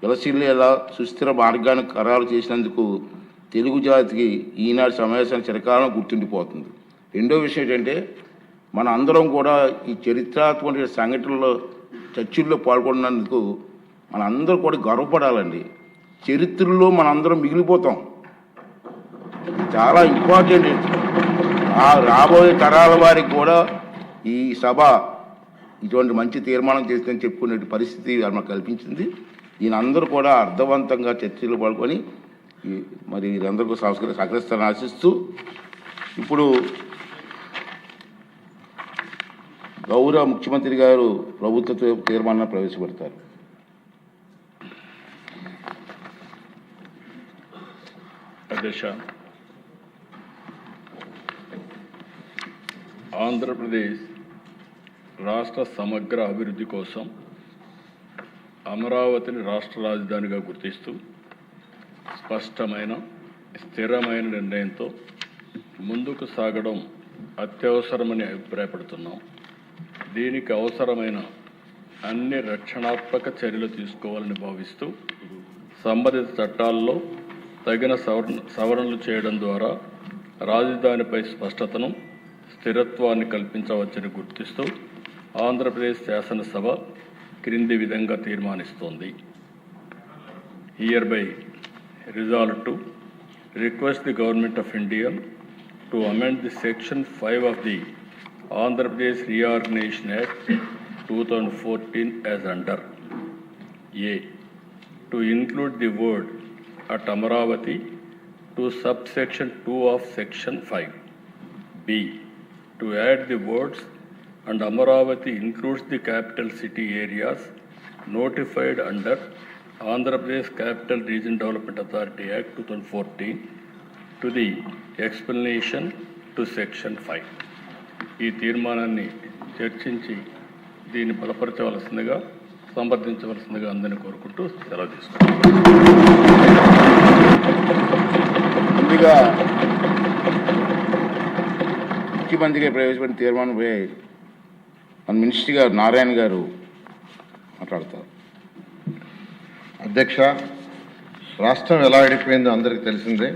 విలసిల్లేలా సుస్థిర మార్గాన్ని ఖరారు చేసినందుకు తెలుగు జాతికి ఈనాటి సమావేశాన్ని చిరకాలం గుర్తుండిపోతుంది. రెండో విషయం ఏంటంటే మన అందరం కూడా ఈ చరిత్రాత్మక సంఘటనలో చర్చల్లో పాల్గొన్నందుకు మన అందరూ కూడా గర్వపడాలండి. చరిత్రలో మనందరం మిగిలిపోతాం. చాలా ఇంపార్టెంట్. ఆ రాబోయే తరాల వారికి కూడా ఈ సభ ఇటువంటి మంచి తీర్మానం చేస్తుందని చెప్పుకునే పరిస్థితి మనకు కల్పించింది. ఈయనందరూ కూడా అర్థవంతంగా చర్చలు పాల్గొని మరి వీరందరికీ సహకరిస్తారని ఆశిస్తూ ఇప్పుడు గౌరవ ముఖ్యమంత్రి గారు ప్రభుత్వ తీర్మానాన్ని ప్రవేశపెడతారు. అధ్యక్ష, ఆంధ్రప్రదేశ్ రాష్ట్ర సమగ్ర అభివృద్ధి కోసం అమరావతిని రాష్ట్ర రాజధానిగా గుర్తిస్తూ స్పష్టమైన స్థిరమైన నిర్ణయంతో ముందుకు సాగడం అత్యవసరమని అభిప్రాయపడుతున్నాం. దీనికి అవసరమైన అన్ని రక్షణాత్మక చర్యలు తీసుకోవాలని భావిస్తూ సంబంధిత చట్టాల్లో తగిన సవరణలు చేయడం ద్వారా రాజధానిపై స్పష్టతను స్థిరత్వాన్ని కల్పించవచ్చని గుర్తిస్తూ ఆంధ్రప్రదేశ్ శాసనసభ క్రింది విధంగా తీర్మానిస్తోంది. Hereby resolved to request the Government of India to amend the Section 5 of the Andhra Pradesh Reorganization Act 2014 as under: A. To include the word at Amaravati to subsection 2 of Section 5. B. To add the words and Amaravati includes the capital city areas notified under Andhra Pradesh Capital Region Development Authority Act 2014 to the explanation to Section 5. ఈ తీర్మానాన్ని చర్చించి దీన్ని బలపరచవలసిందిగా సంప్రదించవలసిందిగా అందరినీ కోరుకుంటూ సెలవు తీసుకుంటాం. ముందుగా ముఖ్యమంత్రిగా ప్రవేశపెట్టిన తీర్మానంపై మన మినిస్టర్ గారు నారాయణ గారు మాట్లాడతారు. అధ్యక్ష, రాష్ట్రం ఎలా విడిపోయిందో అందరికీ తెలిసిందే.